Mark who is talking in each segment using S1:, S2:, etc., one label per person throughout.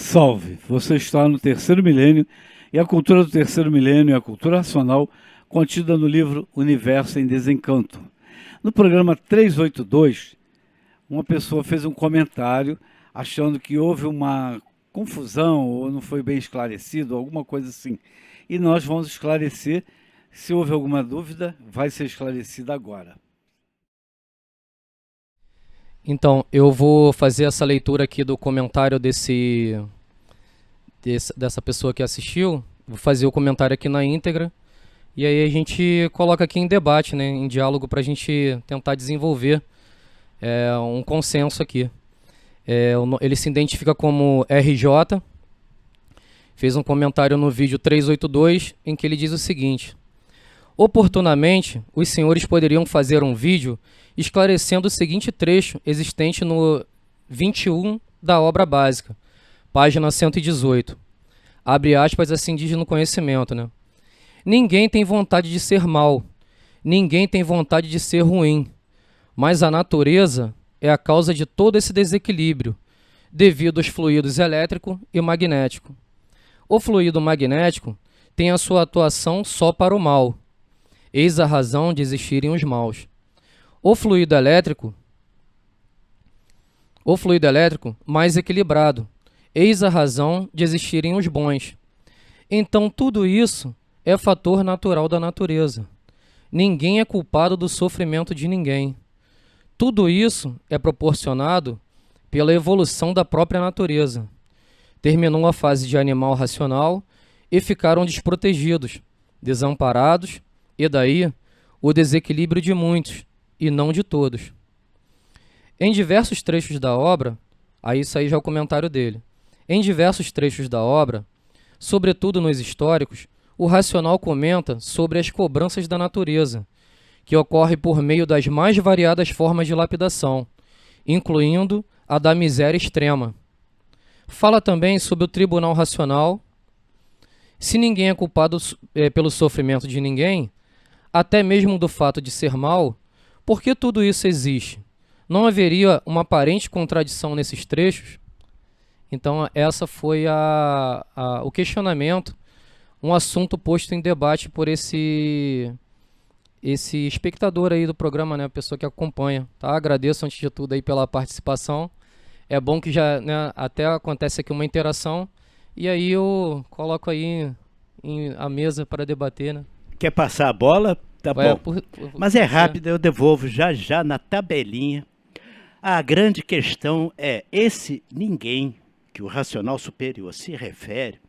S1: Salve! Você está no terceiro milênio e a cultura do terceiro milênio é a cultura racional contida no livro Universo em Desencanto. No programa 382, uma pessoa fez um comentário achando que houve uma confusão ou não foi bem esclarecido, alguma coisa assim. E nós vamos esclarecer. Se houve alguma dúvida, vai ser esclarecida agora.
S2: Então, eu vou fazer essa leitura aqui do comentário dessa pessoa que assistiu. Vou fazer o comentário aqui na íntegra. E aí a gente coloca aqui em debate, né, em diálogo, para a gente tentar desenvolver um consenso aqui. Ele se identifica como RJ. Fez um comentário no vídeo 382, em que ele diz o seguinte: oportunamente, os senhores poderiam fazer um vídeo esclarecendo o seguinte trecho existente no 21 da obra básica, página 118. Abre aspas, assim diz no conhecimento, né? Ninguém tem vontade de ser mal, ninguém tem vontade de ser ruim, mas a natureza é a causa de todo esse desequilíbrio, devido aos fluidos elétrico e magnético. O fluido magnético tem a sua atuação só para o mal. Eis a razão de existirem os maus. O fluido elétrico, mais equilibrado. Eis a razão de existirem os bons. Então, tudo isso é fator natural da natureza. Ninguém é culpado do sofrimento de ninguém. Tudo isso é proporcionado pela evolução da própria natureza. Terminou a fase de animal racional e ficaram desprotegidos, desamparados, e daí o desequilíbrio de muitos, e não de todos. Em diversos trechos da obra, aí isso aí já é o comentário dele, em diversos trechos da obra, sobretudo nos históricos, o racional comenta sobre as cobranças da natureza, que ocorre por meio das mais variadas formas de lapidação, incluindo a da miséria extrema. Fala também sobre o tribunal racional. Se ninguém é culpado pelo sofrimento de ninguém, até mesmo do fato de ser mal, por que tudo isso existe? Não haveria uma aparente contradição nesses trechos? Então, essa foi o questionamento, um assunto posto em debate por esse espectador aí do programa, né, a pessoa que acompanha. Tá? Agradeço, antes de tudo, aí pela participação. É bom que já, né, até acontece aqui uma interação, e aí eu coloco aí a mesa para debater, né?
S3: Quer passar a bola? Tá bom. Mas é
S2: pode ser.
S3: rápido, eu devolvo já já na tabelinha. A grande questão é, esse ninguém que o racional superior se refere,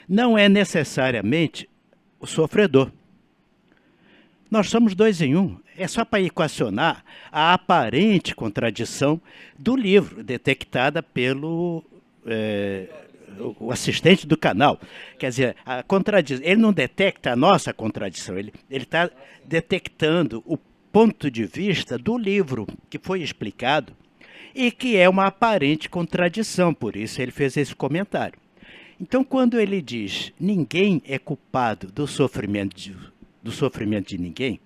S3: não é necessariamente o sofredor. Nós somos dois em um. É só para equacionar a aparente contradição do livro, detectada pelo o assistente do canal. Quer dizer, a contradição, ele não detecta a nossa contradição, ele está detectando o ponto de vista do livro que foi explicado e que é uma aparente contradição, por isso ele fez esse comentário. Então, quando ele diz ninguém é culpado do sofrimento de ninguém,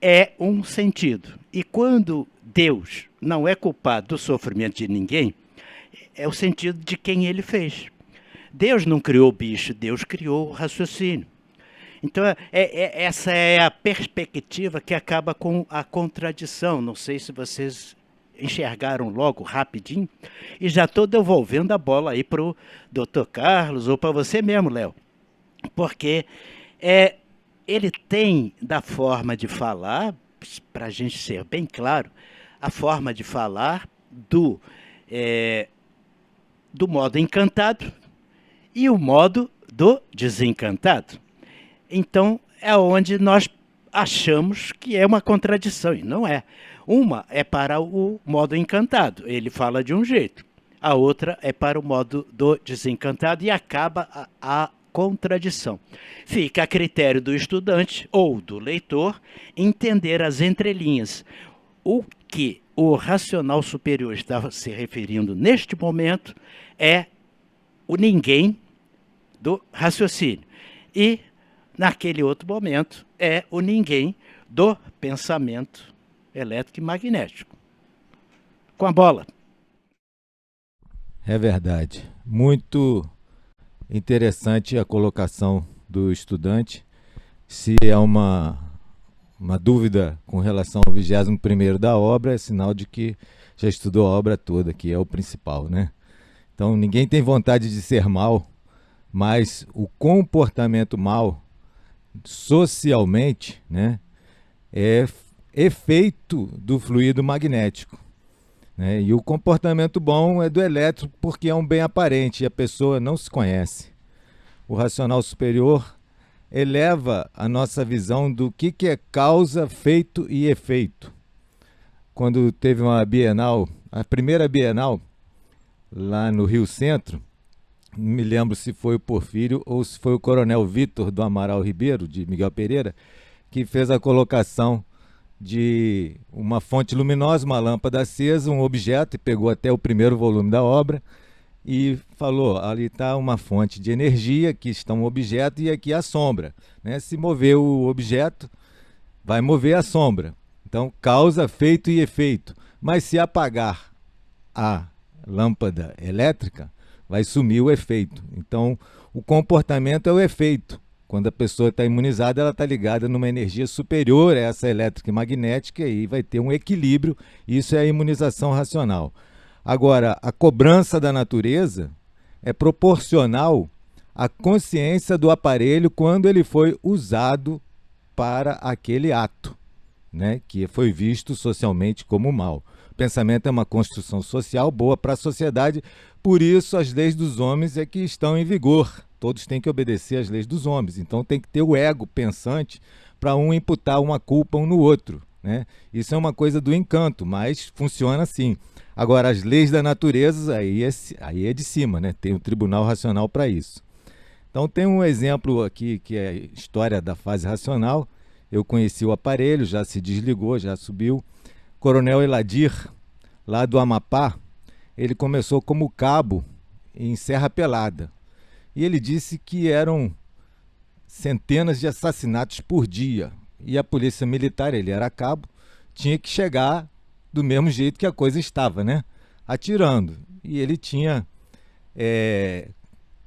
S3: é um sentido. E quando Deus não é culpado do sofrimento de ninguém, é o sentido de quem ele fez. Deus não criou o bicho, Deus criou o raciocínio. Então, essa é a perspectiva que acaba com a contradição. Não sei se vocês enxergaram logo, rapidinho, e já estou devolvendo a bola aí para o Dr. Carlos ou para você mesmo, Léo. Porque ele tem, da forma de falar, para a gente ser bem claro, a forma de falar do modo encantado e o modo do desencantado. Então, é onde nós achamos que é uma contradição, e não é. Uma é para o modo encantado, ele fala de um jeito. A outra é para o modo do desencantado e acaba a contradição. Fica a critério do estudante ou do leitor entender as entrelinhas. O que o racional superior está se referindo neste momento é o ninguém do raciocínio. E, naquele outro momento, é o ninguém do pensamento elétrico e magnético. Com a bola.
S4: É verdade. Muito interessante a colocação do estudante. Se é uma dúvida com relação ao 21º da obra, é sinal de que já estudou a obra toda, que é o principal, né? Então, ninguém tem vontade de ser mal, mas o comportamento mal, socialmente, né, é efeito do fluido magnético, né? E o comportamento bom é do elétrico, porque é um bem aparente e a pessoa não se conhece. O racional superior eleva a nossa visão do que é causa, feito e efeito. Quando teve uma Bienal, a primeira Bienal, lá no Rio Centro, não me lembro se foi o Porfírio ou se foi o Coronel Vitor do Amaral Ribeiro, de Miguel Pereira, que fez a colocação de uma fonte luminosa, uma lâmpada acesa, um objeto, e pegou até o primeiro volume da obra, e falou, ali está uma fonte de energia, aqui está um objeto e aqui a sombra, né? Se mover o objeto, vai mover a sombra. Então, causa, feito e efeito. Mas se apagar a lâmpada elétrica, vai sumir o efeito. Então, o comportamento é o efeito. Quando a pessoa está imunizada, ela está ligada numa energia superior a essa elétrica e magnética, e aí vai ter um equilíbrio. Isso é a imunização racional. Agora, a cobrança da natureza é proporcional à consciência do aparelho quando ele foi usado para aquele ato, né, que foi visto socialmente como mal. O pensamento é uma construção social boa para a sociedade, por isso as leis dos homens é que estão em vigor. Todos têm que obedecer às leis dos homens, então tem que ter o ego pensante para um imputar uma culpa um no outro, né? Isso é uma coisa do encanto, mas funciona assim. Agora, as leis da natureza, aí é de cima, né? Tem um tribunal racional para isso. Então, tem um exemplo aqui que é a história da fase racional. Eu conheci o aparelho, já se desligou, já subiu. Coronel Eladir, lá do Amapá, ele começou como cabo em Serra Pelada. E ele disse que eram centenas de assassinatos por dia. E a polícia militar, ele era cabo, tinha que chegar do mesmo jeito que a coisa estava, né? Atirando. E ele tinha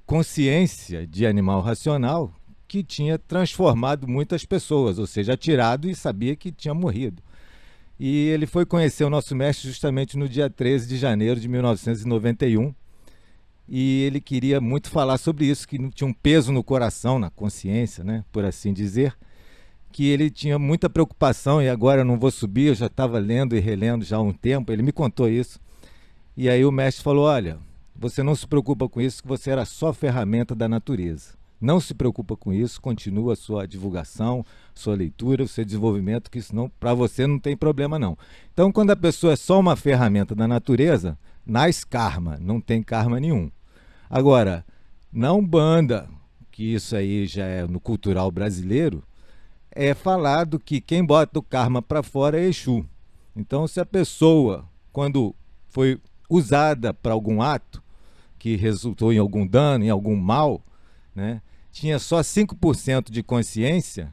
S4: consciência de animal racional que tinha transformado muitas pessoas, ou seja, atirado e sabia que tinha morrido. E ele foi conhecer o nosso mestre justamente no dia 13 de janeiro de 1991, e ele queria muito falar sobre isso, que não tinha um peso no coração, na consciência, né, por assim dizer, que ele tinha muita preocupação, e agora eu não vou subir, eu já estava lendo e relendo já há um tempo, ele me contou isso. E aí o mestre falou, olha, você não se preocupa com isso, que você era só ferramenta da natureza. Não se preocupa com isso, continua a sua divulgação, sua leitura, o seu desenvolvimento, que isso não, para você não tem problema não. Então, quando a pessoa é só uma ferramenta da natureza, nasce karma, não tem karma nenhum. Agora, na Umbanda, que isso aí já é no cultural brasileiro, é falado que quem bota o karma para fora é Exu. Então, se a pessoa, quando foi usada para algum ato, que resultou em algum dano, em algum mal, né, tinha só 5% de consciência,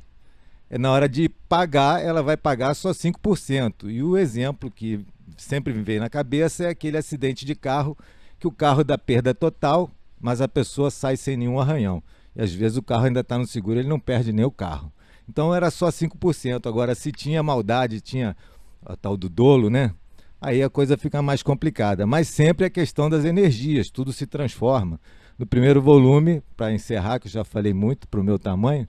S4: na hora de pagar, ela vai pagar só 5%. E o exemplo que sempre me veio na cabeça é aquele acidente de carro, que o carro dá perda total, mas a pessoa sai sem nenhum arranhão. E às vezes o carro ainda está no seguro, ele não perde nem o carro. Então era só 5%. Agora, se tinha maldade, tinha a tal do dolo, né? Aí a coisa fica mais complicada. Mas sempre é questão das energias, tudo se transforma. No primeiro volume, para encerrar, que eu já falei muito para o meu tamanho,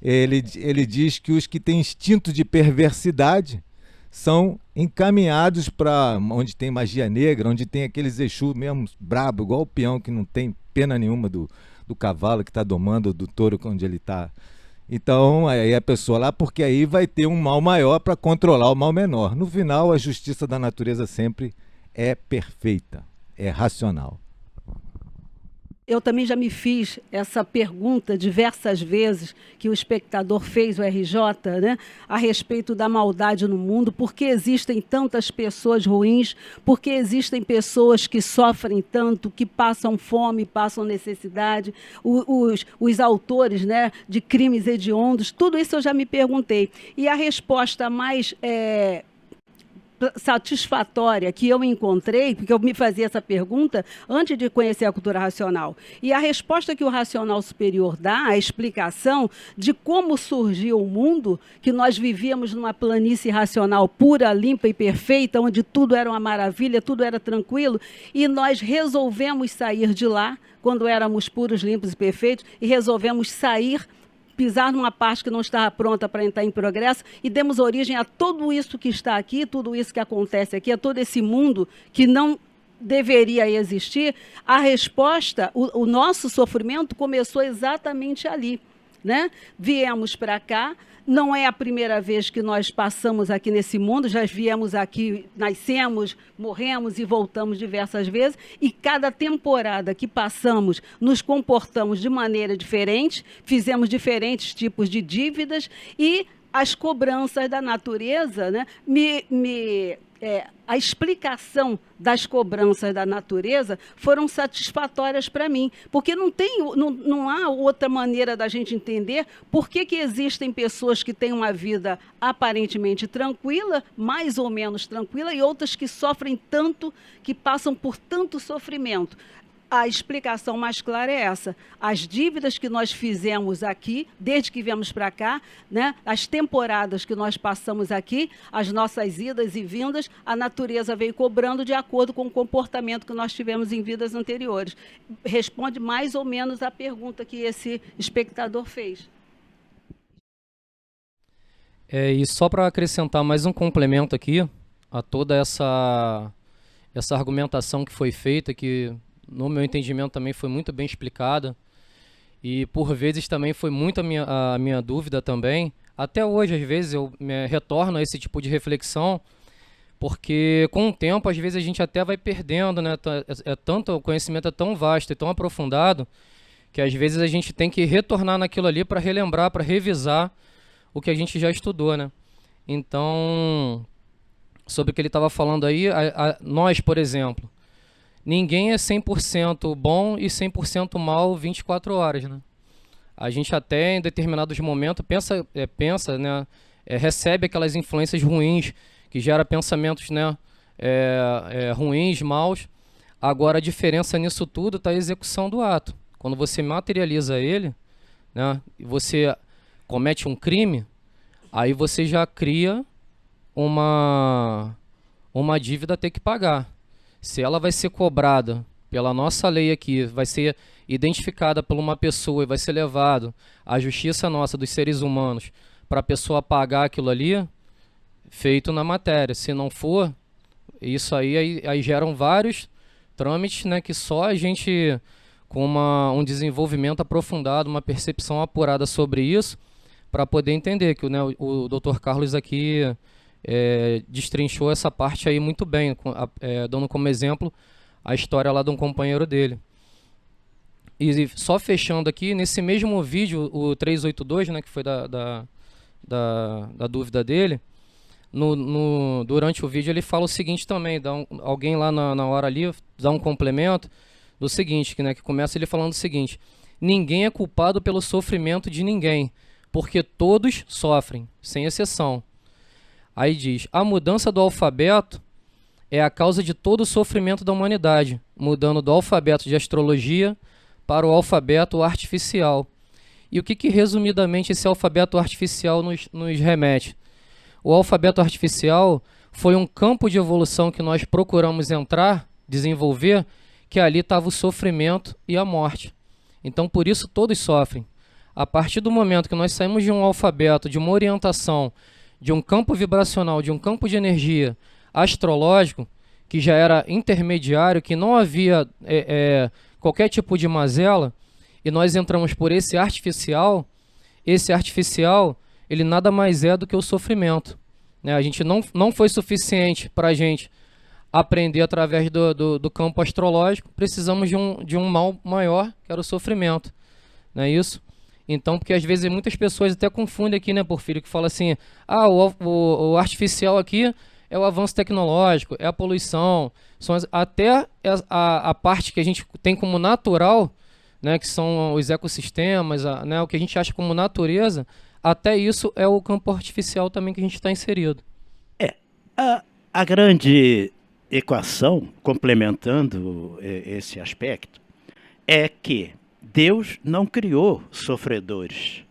S4: ele diz que os que têm instinto de perversidade são encaminhados para onde tem magia negra, onde tem aqueles Exu mesmo brabo, igual o peão que não tem pena nenhuma do cavalo que está domando, do touro onde ele está. Então, aí a pessoa lá, porque aí vai ter um mal maior para controlar o mal menor. No final, a justiça da natureza sempre é perfeita, é racional.
S5: Eu também já me fiz essa pergunta diversas vezes, que o espectador fez, o RJ, né, a respeito da maldade no mundo, por que existem tantas pessoas ruins, por que existem pessoas que sofrem tanto, que passam fome, passam necessidade, os autores, né, de crimes hediondos, tudo isso eu já me perguntei. E a resposta mais satisfatória que eu encontrei, porque eu me fazia essa pergunta antes de conhecer a cultura racional. E a resposta que o racional superior dá, a explicação de como surgiu o mundo, que nós vivíamos numa planície racional pura, limpa e perfeita, onde tudo era uma maravilha, tudo era tranquilo, e nós resolvemos sair de lá, quando éramos puros, limpos e perfeitos, e resolvemos sair, pisar numa parte que não estava pronta para entrar em progresso e demos origem a tudo isso que está aqui, tudo isso que acontece aqui, a todo esse mundo que não deveria existir. A resposta, o nosso sofrimento começou exatamente ali, né? Viemos para cá, não é a primeira vez que nós passamos aqui nesse mundo, já viemos aqui, nascemos, morremos e voltamos diversas vezes, e cada temporada que passamos, nos comportamos de maneira diferente, fizemos diferentes tipos de dívidas, e as cobranças da natureza, né, a explicação das cobranças da natureza foram satisfatórias para mim, porque não há outra maneira da gente entender por que existem pessoas que têm uma vida aparentemente tranquila, mais ou menos tranquila, e outras que sofrem tanto, que passam por tanto sofrimento. A explicação mais clara é essa. As dívidas que nós fizemos aqui, desde que viemos para cá, né, as temporadas que nós passamos aqui, as nossas idas e vindas, a natureza veio cobrando de acordo com o comportamento que nós tivemos em vidas anteriores. Responde mais ou menos a pergunta que esse espectador fez.
S2: E só para acrescentar mais um complemento aqui a toda essa argumentação que foi feita, que no meu entendimento também foi muito bem explicada, e por vezes também foi muito a minha dúvida também. Até hoje, às vezes, eu me retorno a esse tipo de reflexão, porque com o tempo, às vezes, a gente até vai perdendo, né? O conhecimento é tão vasto e tão aprofundado, que às vezes a gente tem que retornar naquilo ali para relembrar, para revisar o que a gente já estudou, né? Então, sobre o que ele estava falando aí, nós, por exemplo, ninguém é 100% bom e 100% mal 24 horas, né? A gente até em determinados momentos pensa, né? Recebe aquelas influências ruins, que gera pensamentos, né? Ruins, maus. Agora a diferença nisso tudo está a execução do ato. Quando você materializa ele, né? E você comete um crime, aí você já cria uma dívida a ter que pagar. Se ela vai ser cobrada pela nossa lei aqui, vai ser identificada por uma pessoa e vai ser levado à justiça nossa dos seres humanos para a pessoa pagar aquilo ali, feito na matéria. Se não for, isso aí geram vários trâmites, né, que só a gente, com um desenvolvimento aprofundado, uma percepção apurada sobre isso, para poder entender que, né, o Dr. Carlos aqui destrinchou essa parte aí muito bem, dando como exemplo a história lá de um companheiro dele. E só fechando aqui, nesse mesmo vídeo, o 382, né, que foi da dúvida dele, durante o vídeo ele fala o seguinte também, alguém lá na hora ali dá um complemento do seguinte, que começa ele falando o seguinte: ninguém é culpado pelo sofrimento de ninguém, porque todos sofrem, sem exceção. Aí diz: a mudança do alfabeto é a causa de todo o sofrimento da humanidade, mudando do alfabeto de astrologia para o alfabeto artificial. E o que resumidamente esse alfabeto artificial nos remete? O alfabeto artificial foi um campo de evolução que nós procuramos entrar, desenvolver, que ali estava o sofrimento e a morte. Então, por isso, todos sofrem. A partir do momento que nós saímos de um alfabeto, de uma orientação, de um campo vibracional, de um campo de energia astrológico, que já era intermediário, que não havia qualquer tipo de mazela, e nós entramos por esse artificial, ele nada mais é do que o sofrimento, né? A gente não foi suficiente para a gente aprender através do campo astrológico, precisamos de um mal maior, que era o sofrimento, não é isso? Então, porque às vezes muitas pessoas até confundem aqui, né, Porfírio, que fala assim: o artificial aqui é o avanço tecnológico, é a poluição, até a parte que a gente tem como natural, né, que são os ecossistemas, né, o que a gente acha como natureza, até isso é o campo artificial também que a gente está inserido.
S3: A grande equação, complementando esse aspecto, é que Deus não criou sofredores.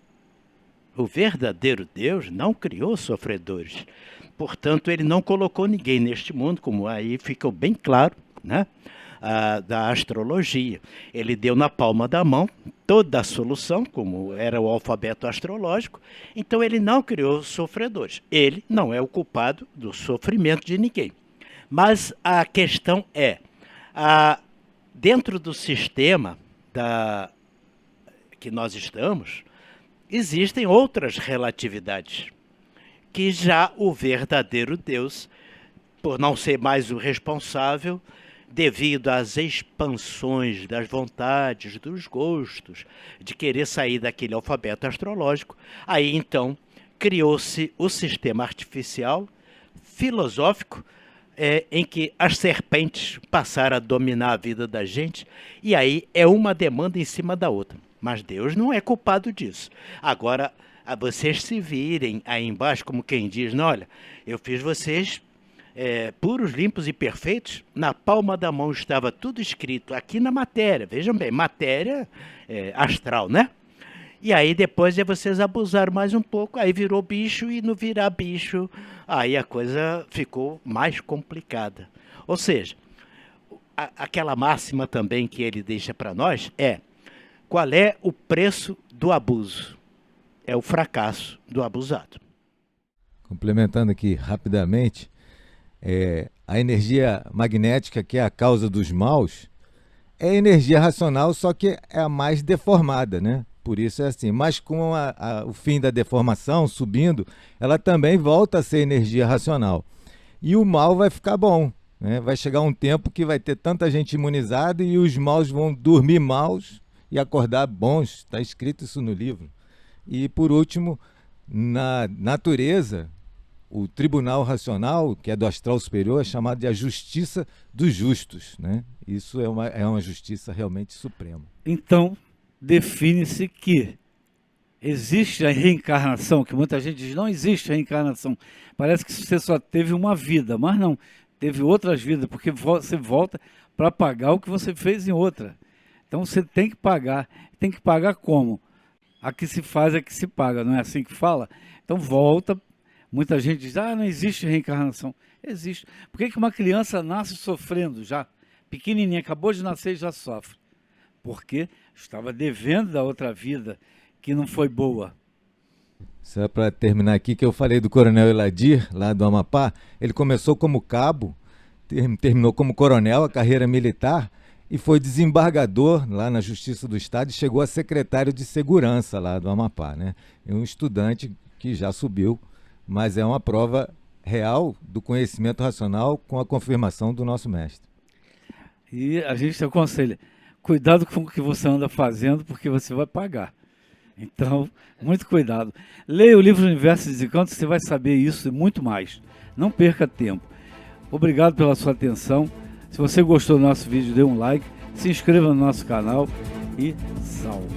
S3: O verdadeiro Deus não criou sofredores. Portanto, ele não colocou ninguém neste mundo, como aí ficou bem claro, né? Da astrologia. Ele deu na palma da mão toda a solução, como era o alfabeto astrológico, então ele não criou sofredores. Ele não é o culpado do sofrimento de ninguém. Mas a questão é, dentro do sistema que nós estamos, existem outras relatividades, que já o verdadeiro Deus, por não ser mais o responsável, devido às expansões das vontades, dos gostos, de querer sair daquele alfabeto astrológico, aí então criou-se o sistema artificial filosófico, em que as serpentes passaram a dominar a vida da gente, e aí é uma demanda em cima da outra. Mas Deus não é culpado disso. Agora, vocês se virem aí embaixo, como quem diz, não, olha, eu fiz vocês puros, limpos e perfeitos, na palma da mão estava tudo escrito aqui na matéria, vejam bem, matéria astral, né? E aí depois vocês abusaram mais um pouco, aí virou bicho, e no virar bicho, aí a coisa ficou mais complicada. Ou seja, aquela máxima também que ele deixa para nós qual é o preço do abuso? É o fracasso do abusado.
S4: Complementando aqui rapidamente, a energia magnética, que é a causa dos maus, é energia racional, só que é a mais deformada, né? Por isso é assim. Mas com o fim da deformação subindo, ela também volta a ser energia racional. E o mal vai ficar bom, né? Vai chegar um tempo que vai ter tanta gente imunizada e os maus vão dormir maus e acordar bons. Está escrito isso no livro. E por último, na natureza, o tribunal racional, que é do astral superior, é chamado de a justiça dos justos, né? Isso é uma justiça realmente suprema.
S1: Então, define-se que existe a reencarnação, que muita gente diz, não existe reencarnação. Parece que você só teve uma vida, mas não, teve outras vidas, porque você volta para pagar o que você fez em outra. Então você tem que pagar como? A que se faz é que se paga, não é assim que fala? Então volta. Muita gente diz, não existe reencarnação. Existe. Por que uma criança nasce sofrendo já? Pequenininha, acabou de nascer e já sofre. Porque estava devendo da outra vida que não foi boa.
S4: Só para terminar aqui, que eu falei do Coronel Eladir, lá do Amapá, ele começou como cabo, terminou como coronel, a carreira militar, e foi desembargador lá na Justiça do Estado e chegou a secretário de Segurança lá do Amapá, né? É um estudante que já subiu, mas é uma prova real do conhecimento racional com a confirmação do nosso mestre.
S1: E a gente te aconselha, cuidado com o que você anda fazendo, porque você vai pagar. Então, muito cuidado. Leia o livro Universo e Desencanto, você vai saber isso e muito mais. Não perca tempo. Obrigado pela sua atenção. Se você gostou do nosso vídeo, dê um like, se inscreva no nosso canal e salve.